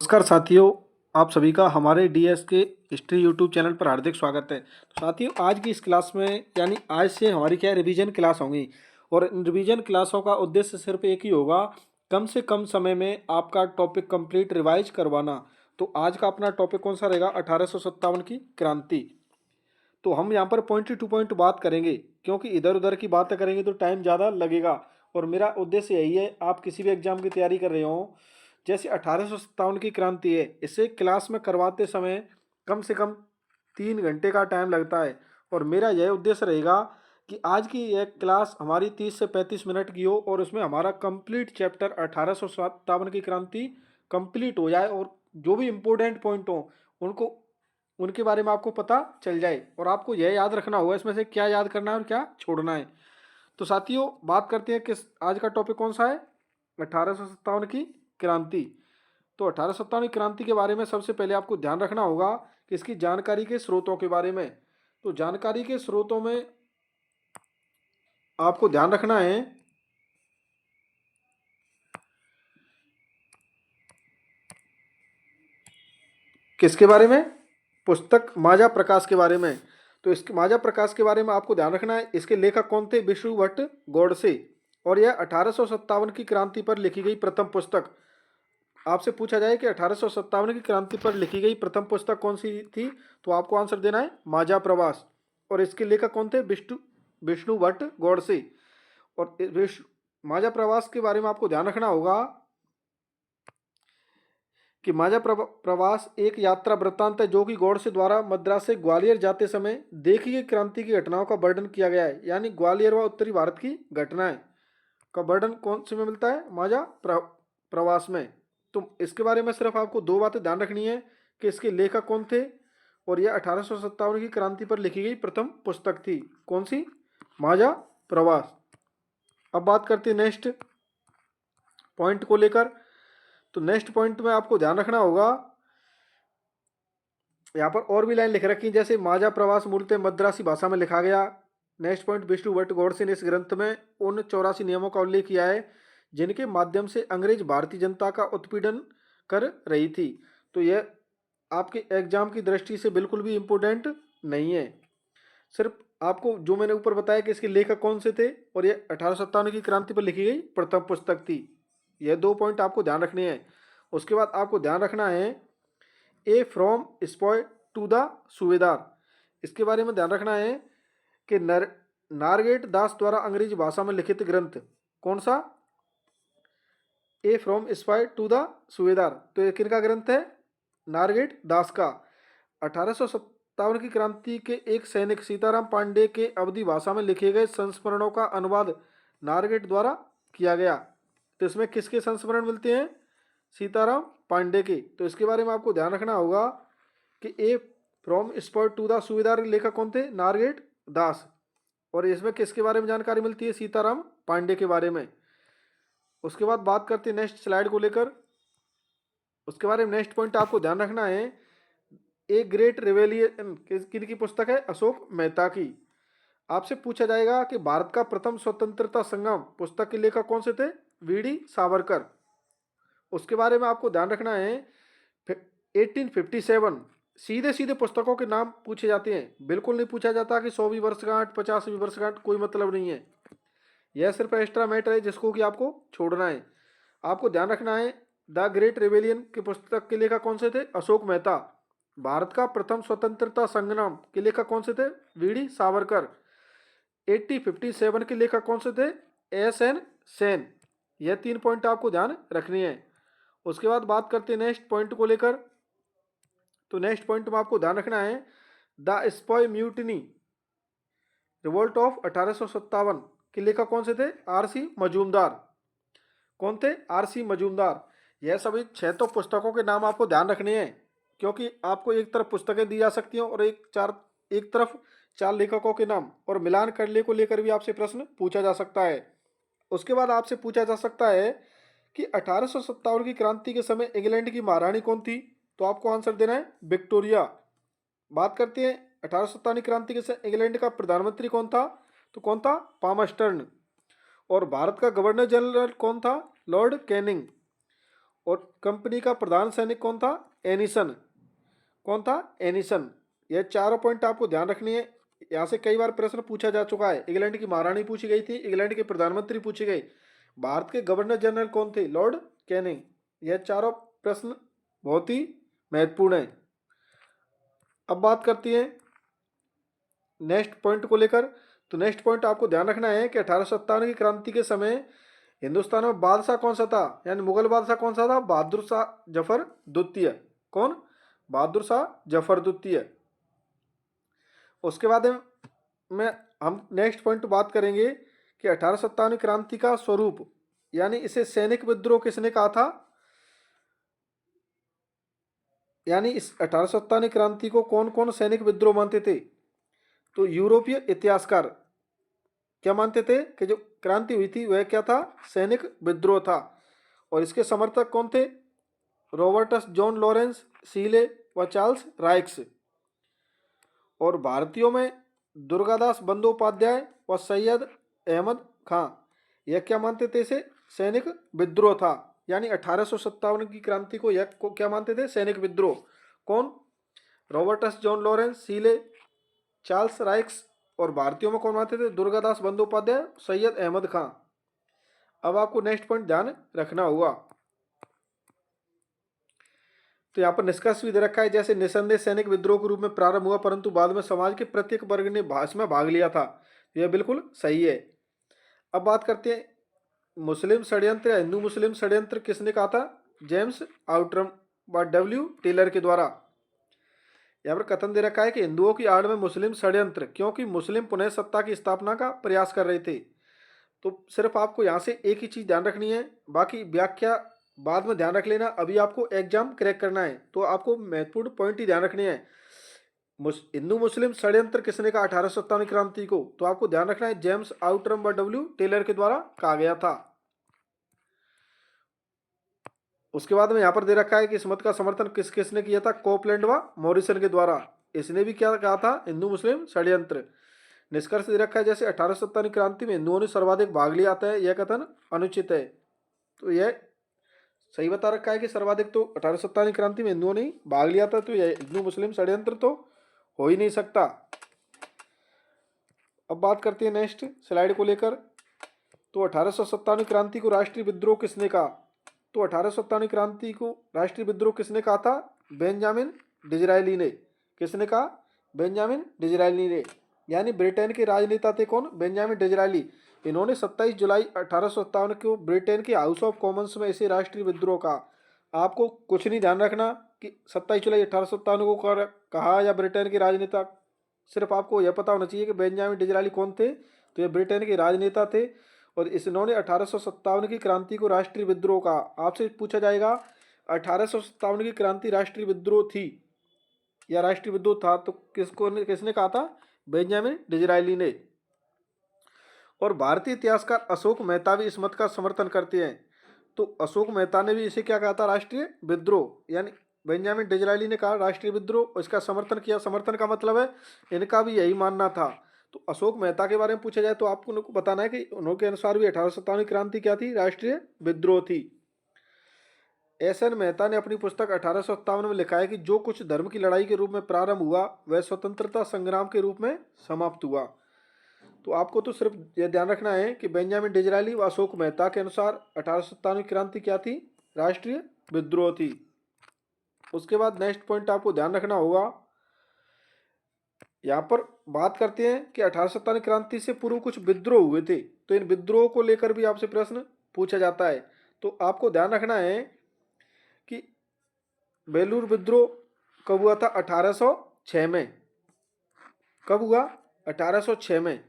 नमस्कार साथियों, आप सभी का हमारे डीएस के हिस्ट्री यूट्यूब चैनल पर हार्दिक स्वागत है। तो साथियों, आज की इस क्लास में यानी आज से हमारी क्या रिवीजन क्लास होंगी और इन रिवीजन क्लासों का उद्देश्य सिर्फ एक ही होगा, कम से कम समय में आपका टॉपिक कंप्लीट रिवाइज करवाना। तो आज का अपना टॉपिक कौन सा रहेगा? 1857 की क्रांति। तो हम यहाँ पर पॉइंट टू पॉइंट बात करेंगे, क्योंकि इधर उधर की बातें करेंगे तो टाइम ज़्यादा लगेगा। और मेरा उद्देश्य यही है, आप किसी भी एग्जाम की तैयारी कर रहे हो, जैसे 1857 की क्रांति है, इसे क्लास में करवाते समय कम से कम 3 घंटे का टाइम लगता है। और मेरा यह उद्देश्य रहेगा कि आज की यह क्लास हमारी 30 से 35 मिनट की हो और उसमें हमारा कंप्लीट चैप्टर 1857 की क्रांति कंप्लीट हो जाए और जो भी इम्पोर्टेंट पॉइंट हो उनको उनके बारे में आपको पता चल जाए। और आपको यह याद रखना होगा इसमें से क्या याद करना है और क्या छोड़ना है। तो साथियों, बात करते हैं किस आज का टॉपिक कौन सा है? 1857 की क्रांति। तो 1857 की क्रांति के बारे में सबसे पहले आपको ध्यान रखना होगा कि इसकी जानकारी के स्रोतों के बारे में। तो जानकारी के स्रोतों में आपको ध्यान रखना है किसके बारे में? पुस्तक माजा प्रकाश के बारे में। तो इसके माजा प्रकाश के बारे में आपको ध्यान रखना है, इसके लेखक कौन थे? विष्णु भट्ट गोडसे। और यह 1857 की क्रांति पर लिखी गई प्रथम पुस्तक। आपसे पूछा जाए कि 1857 की क्रांति पर लिखी गई प्रथम पुस्तक कौन सी थी, तो आपको आंसर देना है माजा प्रवास। और इसके लेखक कौन थे? विष्णु विष्णु भट्ट गोडसे। और माजा प्रवास के बारे में आपको ध्यान रखना होगा कि माजा प्रवास एक यात्रा वृत्तांत है जो कि गोडसे द्वारा मद्रास से ग्वालियर जाते समय देखी गई क्रांति की घटनाओं का वर्णन किया गया है। यानी ग्वालियर व उत्तरी भारत की घटनाएं का वर्णन कौन से में मिलता है? माजा प्रवास में। तो इसके बारे में सिर्फ आपको दो बातें ध्यान रखनी है कि इसके लेखक कौन थे और यह 1857 की क्रांति पर लिखी गई प्रथम पुस्तक थी। कौन सी? माजा प्रवास। अब बात करते हैं नेक्स्ट पॉइंट को लेकर। तो नेक्स्ट पॉइंट में आपको ध्यान रखना होगा, यहाँ पर और भी लाइन लिख रखी है, जैसे माजा प्रवास मूलतः मद्रासी भाषा में लिखा गया। नेक्स्ट पॉइंट, विष्णु भट्ट गोडसे ने इस ग्रंथ में उन 84 नियमों का उल्लेख किया है जिनके माध्यम से अंग्रेज भारतीय जनता का उत्पीड़न कर रही थी। तो यह आपके एग्जाम की दृष्टि से बिल्कुल भी इम्पोर्टेंट नहीं है। सिर्फ आपको जो मैंने ऊपर बताया कि इसके लेखक कौन से थे और यह 1857 की क्रांति पर लिखी गई प्रथम पुस्तक थी, यह दो पॉइंट आपको ध्यान रखने हैं। उसके बाद आपको ध्यान रखना है ए फ्रॉम स्पॉय टू द सूबेदार। इसके बारे में ध्यान रखना है कि नारगेट दास द्वारा अंग्रेजी भाषा में लिखित ग्रंथ कौन सा? ए फ्रॉम स्पाई टू द सूबेदार। तो ये किनका ग्रंथ है? नारगेट दास का। 1857 की क्रांति के एक सैनिक सीताराम पांडे के अवधी भाषा में लिखे गए संस्मरणों का अनुवाद नारगेट द्वारा किया गया। तो इसमें किसके संस्मरण मिलते हैं? सीताराम पांडे के। तो इसके बारे में आपको ध्यान रखना होगा कि ए फ्रॉम स्पॉट टू द सूबेदार के लेखक कौन थे? नारगेट दास। और इसमें किसके बारे में जानकारी मिलती है? सीताराम पांडे के बारे में। उसके बाद बात करते हैं नेक्स्ट स्लाइड को लेकर। उसके बारे में नेक्स्ट पॉइंट आपको ध्यान रखना है, ए ग्रेट रेवेलियन किनकी पुस्तक है? अशोक मेहता की। आपसे पूछा जाएगा कि भारत का प्रथम स्वतंत्रता संग्राम पुस्तक के लेखक कौन से थे? वीडी सावरकर। उसके बारे में आपको ध्यान रखना है 1857। सीधे सीधे पुस्तकों के नाम पूछे जाते हैं, बिल्कुल नहीं पूछा जाता कि 100वीं वर्षगांठ 50वीं वर्षगांठ, कोई मतलब नहीं है। यह सिर्फ एक्स्ट्रा मैटर है जिसको कि आपको छोड़ना है। आपको ध्यान रखना है द ग्रेट रेवेलियन की पुस्तक के लेखक कौन से थे? अशोक मेहता। भारत का प्रथम स्वतंत्रता संग्राम के लेखक कौन से थे? वीडी सावरकर। 1857 के लेखक कौन से थे? S N Sen. यह 3 पॉइंट आपको ध्यान रखनी है। उसके बाद बात करते हैं नेक्स्ट पॉइंट को लेकर। तो नेक्स्ट पॉइंट में आपको ध्यान रखना है द स्पॉय म्यूटिनी रिवोल्ट ऑफ 1857 के लेखक कौन से थे? आर.सी. मजूमदार। कौन थे? आर.सी. मजूमदार। यह सभी 6 तो पुस्तकों के नाम आपको ध्यान रखने हैं, क्योंकि आपको एक तरफ पुस्तकें दी जा सकती हैं और एक तरफ 4 लेखकों के नाम और मिलान करने को लेकर भी आपसे प्रश्न पूछा जा सकता है। उसके बाद आपसे पूछा जा सकता है कि 1857 की क्रांति के समय इंग्लैंड की महारानी कौन थी? तो आपको आंसर देना है विक्टोरिया। बात करते हैं 1857 क्रांति के समय इंग्लैंड का प्रधानमंत्री कौन था? तो कौन था? पामस्टर्न। और भारत का गवर्नर जनरल कौन था? Lord Canning. और कंपनी का प्रधान सैनिक कौन था? एनिसन। कौन था? एनिसन। यह चारों पॉइंट आपको ध्यान रखनी है। यहाँ से कई बार प्रश्न पूछा जा चुका है। इंग्लैंड की महारानी पूछी गई थी, इंग्लैंड के प्रधानमंत्री पूछे गए, भारत के गवर्नर जनरल कौन थे? Lord Canning. यह चारों प्रश्न बहुत ही महत्वपूर्ण है। अब बात करती है नेक्स्ट पॉइंट को लेकर। तो नेक्स्ट पॉइंट आपको ध्यान रखना है कि 1857 की क्रांति के समय हिंदुस्तान में बादशाह कौन सा था, यानी मुगल बादशाह कौन सा था? बहादुर शाह जफर द्वितीय। कौन? बहादुर शाह जफर द्वितीय। उसके बाद में हम नेक्स्ट पॉइंट बात करेंगे कि 1857 क्रांति का स्वरूप, यानी इसे सैनिक विद्रोह किसने कहा था? यानी इस 1857 क्रांति को कौन कौन सैनिक विद्रोह मानते थे? तो यूरोपीय इतिहासकार क्या मानते थे कि जो क्रांति हुई थी वह क्या था? सैनिक विद्रोह था। और इसके समर्थक कौन थे? रॉबर्टस जॉन लॉरेंस, सीले व चार्ल्स राइक्स। और भारतीयों में दुर्गादास बंदोपाध्याय व सैयद अहमद खां, यह क्या मानते थे? इसे सैनिक विद्रोह था। यानी 1857 की क्रांति को यह क्या मानते थे? सैनिक विद्रोह। कौन? Roberts John Lawrence, Seeley, Charles Raikes. और भारतीयों में कौन मानते थे? दुर्गादास बंदोपाध्याय, सैयद अहमद खां। अब आपको नेक्स्ट पॉइंट ध्यान रखना होगा। तो यहाँ पर निष्कर्ष भी दे रखा है, जैसे निसंदेह सैनिक विद्रोह के रूप में प्रारंभ हुआ, परंतु बाद में समाज के प्रत्येक वर्ग ने इसमें भाग लिया था। यह बिल्कुल सही है। अब बात करते हैं मुस्लिम षड्यंत्र या हिंदू मुस्लिम षड्यंत्र किसने कहा था? जेम्स आउटरम व डब्ल्यू टेलर के द्वारा। यहाँ पर कथन दे रखा है कि हिंदुओं की आड़ में मुस्लिम षड्यंत्र, क्योंकि मुस्लिम पुनः सत्ता की स्थापना का प्रयास कर रहे थे। तो सिर्फ आपको यहाँ से एक ही चीज़ ध्यान रखनी है, बाकी व्याख्या बाद में ध्यान रख लेना। अभी आपको एग्जाम क्रैक करना है तो आपको महत्वपूर्ण पॉइंट ही ध्यान रखने हैं। हिंदू मुस्लिम षड्यंत्र किसने कहा 1857 क्रांति को? तो आपको ध्यान रखना है जेम्स आउटरम व डब्ल्यू टेलर के द्वारा कहा गया था। उसके बाद में यहाँ पर दे रखा है कि इस मत का समर्थन किस किसने किया था? कोपलैंड व मॉरिसन के द्वारा। इसने भी क्या कहा था? हिंदू मुस्लिम षड्यंत्र। निष्कर्ष दे रखा है जैसे 1857 क्रांति में हिंदुओं ने सर्वाधिक भाग लिया आता है, यह कथन अनुचित है। तो यह सही बता रखा है कि सर्वाधिक तो 1857 क्रांति में हिंदुओं ने भाग लिया था, तो यह हिंदू मुस्लिम षड्यंत्र तो हो ही नहीं सकता। अब बात करते हैं नेक्स्ट स्लाइड को लेकर। तो 1857 क्रांति को राष्ट्रीय विद्रोह किसने कहा? तो 1857 क्रांति को राष्ट्रीय विद्रोह किसने कहा था? बेंजामिन डिज़रायली ने। किसने कहा? बेंजामिन डिज़रायली ने। यानी ब्रिटेन के राजनेता थे कौन? Benjamin Disraeli. इन्होंने 27 जुलाई 1857 को ब्रिटेन के हाउस ऑफ कॉमन्स में इसे राष्ट्रीय विद्रोह कहा। आपको कुछ नहीं ध्यान रखना कि 27 जुलाई 1857 को कहा या ब्रिटेन के राजनेता, सिर्फ आपको यह पता होना चाहिए कि बेंजामिन डिज़रायली कौन थे। तो ये ब्रिटेन के राजनेता थे और इन्होंने 1857 की क्रांति को राष्ट्रीय विद्रोह कहा। आपसे पूछा जाएगा 1857 की क्रांति राष्ट्रीय विद्रोह थी या राष्ट्रीय विद्रोह था, तो किसने कहा था? बेंजामिन डिज़रायली ने। और भारतीय इतिहासकार अशोक मेहता भी इस मत का समर्थन करते हैं। तो अशोक मेहता ने भी इसे क्या कहा था? राष्ट्रीय विद्रोह। यानी बेंजामिन डिज़रायली ने कहा राष्ट्रीय विद्रोह, इसका समर्थन किया। समर्थन का मतलब है इनका भी यही मानना था। तो अशोक मेहता के बारे में पूछा जाए तो आपको उनको बताना है कि उनके अनुसार भी 1857 क्रांति क्या थी? राष्ट्रीय विद्रोह थी। एस.एन. मेहता ने अपनी पुस्तक 1857 में लिखा है कि जो कुछ धर्म की लड़ाई के रूप में प्रारंभ हुआ वह स्वतंत्रता संग्राम के रूप में समाप्त हुआ। तो आपको तो सिर्फ यह ध्यान रखना है कि बेंजामिन डिज़रायली व अशोक मेहता के अनुसार 1857 की क्रांति क्या थी? राष्ट्रीय विद्रोह थी। उसके बाद नेक्स्ट पॉइंट आपको ध्यान रखना होगा, यहाँ पर बात करते हैं कि 1857 क्रांति से पूर्व कुछ विद्रोह हुए थे, तो इन विद्रोह को लेकर भी आपसे प्रश्न पूछा जाता है। तो आपको ध्यान रखना है कि बेलूर विद्रोह कब हुआ था? 1806 में। कब हुआ? 1806 में।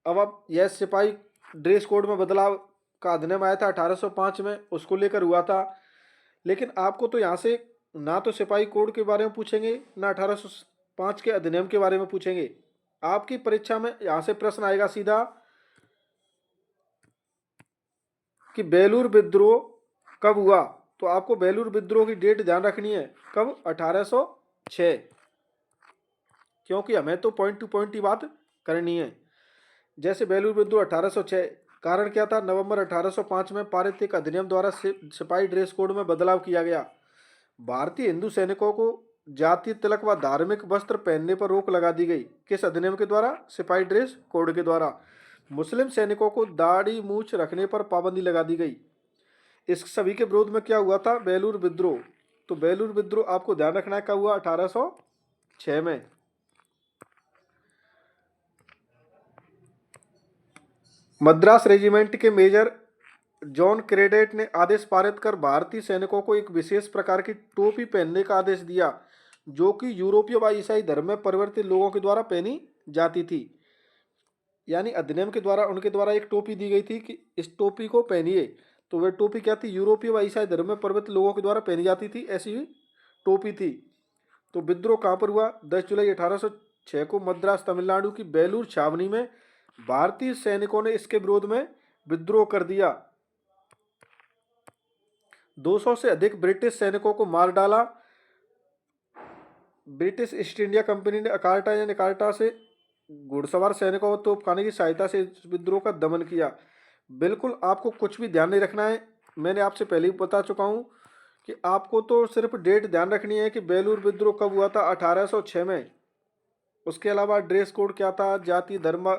अब यह सिपाही ड्रेस कोड में बदलाव का अधिनियम आया था 1805 में, उसको लेकर हुआ था। लेकिन आपको तो यहाँ से ना तो सिपाही कोड के बारे में पूछेंगे ना 1805 के अधिनियम के बारे में पूछेंगे। आपकी परीक्षा में यहाँ से प्रश्न आएगा सीधा कि बेलूर विद्रोह कब हुआ। तो आपको बेलूर विद्रोह की डेट ध्यान रखनी है, कब? 1806। क्योंकि हमें तो पॉइंट टू पॉइंट ही बात करनी है। जैसे बेलूर विद्रोह 1806 कारण क्या था? नवंबर 1805 में पारित एक अधिनियम द्वारा सिपाही ड्रेस कोड में बदलाव किया गया। भारतीय हिंदू सैनिकों को जातीय तिलक व धार्मिक वस्त्र पहनने पर रोक लगा दी गई। किस अधिनियम के द्वारा? सिपाही ड्रेस कोड के द्वारा। मुस्लिम सैनिकों को दाढ़ी मूछ रखने पर पाबंदी लगा दी गई। इस सभी के विरोध में क्या हुआ था? बेलूर विद्रोह। तो बेलूर विद्रोह आपको ध्यान रखना है कब हुआ? 1806 में। मद्रास रेजिमेंट के मेजर जॉन क्रेडेट ने आदेश पारित कर भारतीय सैनिकों को एक विशेष प्रकार की टोपी पहनने का आदेश दिया, जो कि यूरोपीय व ईसाई धर्म में परिवर्तित लोगों के द्वारा पहनी जाती थी। यानी अधिनियम के द्वारा उनके द्वारा एक टोपी दी गई थी कि इस टोपी को पहनिए। तो वह टोपी क्या थी? यूरोपीय व ईसाई धर्म में परिवर्तित लोगों के द्वारा पहनी जाती थी, ऐसी टोपी थी। तो विद्रोह कहाँ पर हुआ? 10 जुलाई 1806 को मद्रास तमिलनाडु की बेलूर छावनी में भारतीय सैनिकों ने इसके विरोध में विद्रोह कर दिया। 200 से अधिक ब्रिटिश सैनिकों को मार डाला। ब्रिटिश ईस्ट इंडिया कंपनी ने अकाल्टा या निकाल्टा से घुड़सवार सैनिकों और तोपखाने की सहायता से इस विद्रोह का दमन किया। बिल्कुल आपको कुछ भी ध्यान नहीं रखना है, मैंने आपसे पहले ही बता चुका हूँ कि आपको तो सिर्फ डेट ध्यान रखनी है कि बेलूर विद्रोह कब हुआ था? 1806 में। उसके अलावा ड्रेस कोड क्या था? जाति धर्म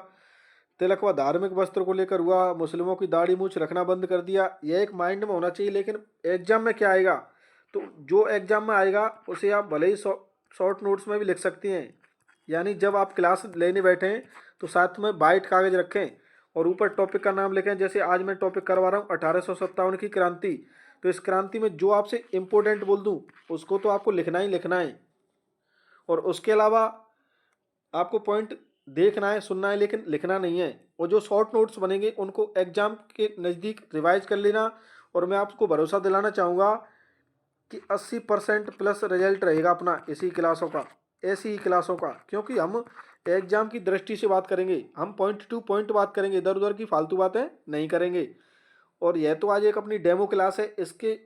तिलक व धार्मिक वस्त्र को लेकर हुआ। मुस्लिमों की दाढ़ी मूछ रखना बंद कर दिया। यह एक माइंड में होना चाहिए। लेकिन एग्जाम में क्या आएगा? तो जो एग्जाम में आएगा उसे आप भले ही शॉर्ट नोट्स में भी लिख सकती हैं। यानी जब आप क्लास लेने बैठें तो साथ में वाइट कागज रखें और ऊपर टॉपिक का नाम लिखें। जैसे आज मैं टॉपिक करवा रहा हूँ 1857 की क्रांति, तो इस क्रांति में जो आपसे इम्पोर्टेंट बोल दूँ उसको तो आपको लिखना ही लिखना है। और उसके अलावा आपको पॉइंट देखना है, सुनना है, लेकिन लिखना नहीं है। और जो शॉर्ट नोट्स बनेंगे उनको एग्जाम के नज़दीक रिवाइज कर लेना। और मैं आपको भरोसा दिलाना चाहूँगा कि 80% प्लस रिजल्ट रहेगा अपना इसी क्लासों का, ऐसी ही क्लासों का। क्योंकि हम एग्जाम की दृष्टि से बात करेंगे, हम पॉइंट टू पॉइंट बात करेंगे, इधर उधर की फालतू बातें नहीं करेंगे। और यह तो आज एक अपनी डेमो क्लास है, इसके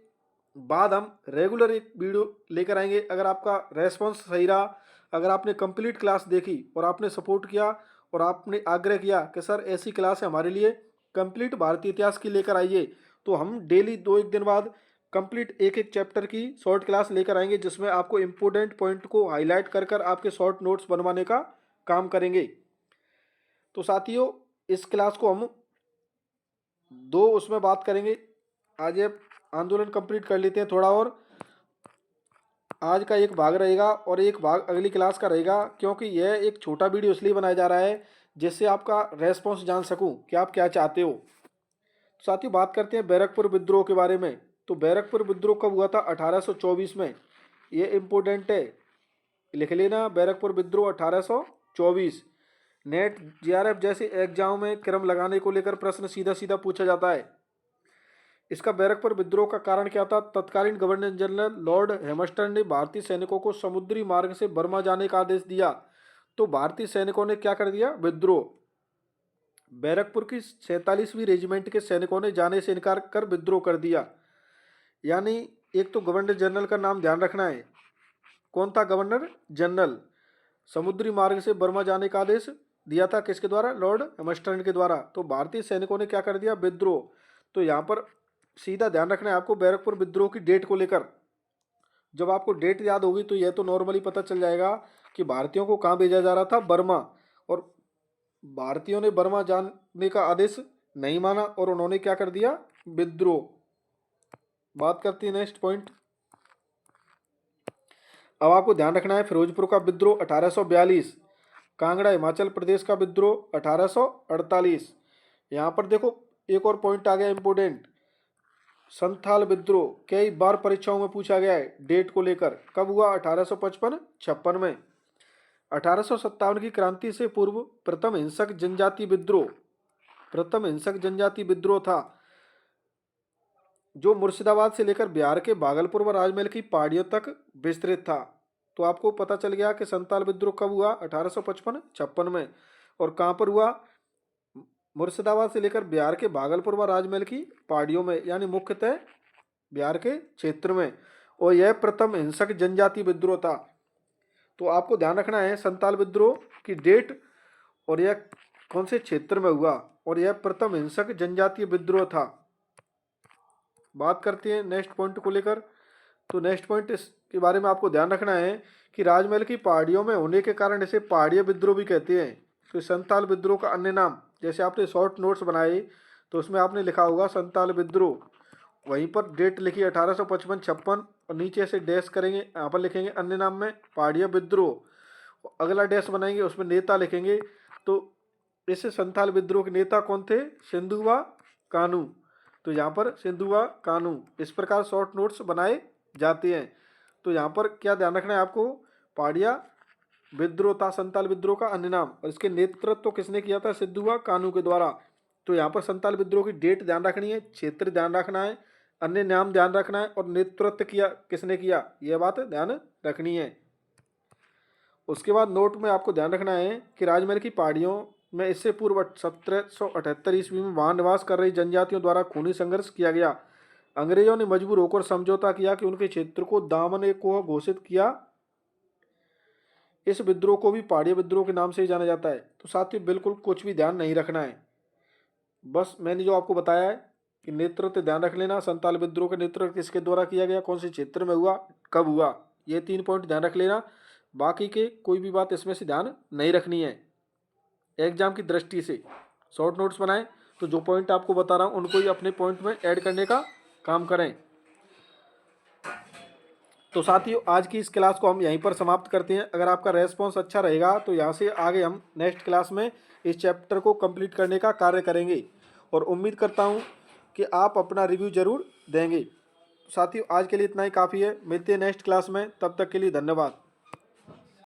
बाद हम रेगुलर एक वीडियो लेकर आएंगे। अगर आपका रेस्पॉन्स सही रहा, अगर आपने कंप्लीट क्लास देखी और आपने सपोर्ट किया और आपने आग्रह किया कि सर ऐसी क्लास है हमारे लिए, कंप्लीट भारतीय इतिहास की लेकर आइए, तो हम डेली 2-1 दिन बाद कंप्लीट एक चैप्टर की शॉर्ट क्लास लेकर आएंगे, जिसमें आपको इम्पोर्टेंट पॉइंट को हाईलाइट कर कर आपके शॉर्ट नोट्स बनवाने का काम करेंगे। तो साथियों, इस क्लास को हम दो उसमें बात करेंगे। आज ये आंदोलन कंप्लीट कर लेते हैं थोड़ा और। आज का एक भाग रहेगा और एक भाग अगली क्लास का रहेगा, क्योंकि यह एक छोटा वीडियो इसलिए बनाया जा रहा है जिससे आपका रेस्पॉन्स जान सकूं कि आप क्या चाहते हो। साथियों, बात करते हैं बैरकपुर विद्रोह के बारे में। तो बैरकपुर विद्रोह कब हुआ था? 1824 में। ये इम्पोर्टेंट है, लिख लेना। बैरकपुर विद्रोह 1824। नेट जेआरएफ जैसे एग्जाम में क्रम लगाने को लेकर प्रश्न सीधा सीधा पूछा जाता है। इसका बैरकपुर विद्रोह का कारण क्या था? तत्कालीन गवर्नर जनरल लॉर्ड हेमस्टन ने भारतीय सैनिकों को समुद्री मार्ग से बर्मा जाने का आदेश दिया। तो भारतीय सैनिकों ने क्या कर दिया? विद्रोह। बैरकपुर की 47वीं रेजिमेंट के सैनिकों ने जाने से इनकार कर विद्रोह कर दिया। यानी एक तो गवर्नर जनरल का नाम ध्यान रखना है। कौन था गवर्नर जनरल? समुद्री मार्ग से बर्मा जाने का आदेश दिया था किसके द्वारा? लॉर्ड हेमस्टन के द्वारा। तो भारतीय सैनिकों ने क्या कर दिया? विद्रोह। तो यहाँ पर सीधा ध्यान रखना है आपको बैरकपुर विद्रोह की डेट को लेकर। जब आपको डेट याद होगी तो यह तो नॉर्मली पता चल जाएगा कि भारतीयों को कहाँ भेजा जा रहा था? बर्मा। और भारतीयों ने बर्मा जाने का आदेश नहीं माना और उन्होंने क्या कर दिया? विद्रोह। बात करते हैं नेक्स्ट पॉइंट। अब आपको ध्यान रखना है फिरोजपुर का विद्रोह 1842, कांगड़ा हिमाचल प्रदेश का विद्रोह 1848। यहाँ पर देखो एक और पॉइंट आ गया इंपोर्टेंट, संथाल विद्रोह। कई बार परीक्षाओं में पूछा गया है डेट को लेकर। कब हुआ? 1855-56 में। 1857 की क्रांति से पूर्व प्रथम हिंसक जनजाति विद्रोह था, जो मुर्शिदाबाद से लेकर बिहार के भागलपुर व राजमहल की पहाड़ियों तक विस्तृत था। तो आपको पता चल गया कि संथाल विद्रोह कब हुआ? 1855-56 में। और कहाँ पर हुआ? मुर्शिदाबाद से लेकर बिहार के भागलपुर व राजमहल की पहाड़ियों में, यानी मुख्यतः बिहार के क्षेत्र में। और यह प्रथम हिंसक जनजाति विद्रोह था। तो आपको ध्यान रखना है संथाल विद्रोह की डेट और यह कौन से क्षेत्र में हुआ और यह प्रथम हिंसक जनजातीय विद्रोह था। बात करते हैं नेक्स्ट पॉइंट को लेकर। तो नेक्स्ट पॉइंट इसके बारे में आपको ध्यान रखना है कि राजमहल की पहाड़ियों में होने के कारण इसे पहाड़िया विद्रोह भी कहते हैं। तो संताल विद्रोह का अन्य नाम, जैसे आपने शॉर्ट नोट्स बनाए तो उसमें आपने लिखा होगा संताल विद्रोह, वहीं पर डेट लिखी 1855-56 और नीचे से डैश करेंगे, यहाँ पर लिखेंगे अन्य नाम में पहाड़िया विद्रोह, अगला डैश बनाएंगे उसमें नेता लिखेंगे। तो इस संथाल विद्रोह के नेता कौन थे? सिंधुवा कानू। तो यहाँ पर सिंधुवा कानू, इस प्रकार शॉर्ट नोट्स बनाए जाते हैं। तो यहाँ पर क्या ध्यान रखना है आपको? पहाड़िया विद्रोह था संताल विद्रोह का अन्य नाम, और इसके नेतृत्व तो किसने किया था? सिंधुवा कानू के द्वारा। तो यहाँ पर संताल विद्रोह की डेट ध्यान रखनी है, क्षेत्र ध्यान रखना है, अन्य नाम ध्यान रखना है, और नेतृत्व किया किसने किया, यह बात ध्यान रखनी है। उसके बाद नोट में आपको ध्यान रखना है कि राजमहल की पहाड़ियों में इससे पूर्व 1778 ईस्वी में वहां निवास कर रही जनजातियों द्वारा खूनी संघर्ष किया गया। अंग्रेजों ने मजबूर होकर समझौता किया कि उनके क्षेत्र को दामन को घोषित किया। इस विद्रोह को भी पहाड़िया विद्रोह के नाम से ही जाना जाता है। तो साथियों बिल्कुल कुछ भी ध्यान नहीं रखना है, बस मैंने जो आपको बताया है कि नेतृत्व ध्यान रख लेना। संताल विद्रोह का नेतृत्व किसके द्वारा किया गया, कौन से क्षेत्र में हुआ, कब हुआ, ये 3 पॉइंट ध्यान रख लेना। बाकी के कोई भी बात इसमें से ध्यान नहीं रखनी है। एग्जाम की दृष्टि से शॉर्ट नोट्स बनाएं तो जो पॉइंट आपको बता रहा हूँ उनको ही अपने पॉइंट में ऐड करने का काम करें। तो साथियों आज की इस क्लास को हम यहीं पर समाप्त करते हैं। अगर आपका रेस्पॉन्स अच्छा रहेगा तो यहाँ से आगे हम नेक्स्ट क्लास में इस चैप्टर को कंप्लीट करने का कार्य करेंगे, और उम्मीद करता हूँ कि आप अपना रिव्यू जरूर देंगे। साथियों आज के लिए इतना ही काफ़ी है, मिलते हैं नेक्स्ट क्लास में, तब तक के लिए धन्यवाद।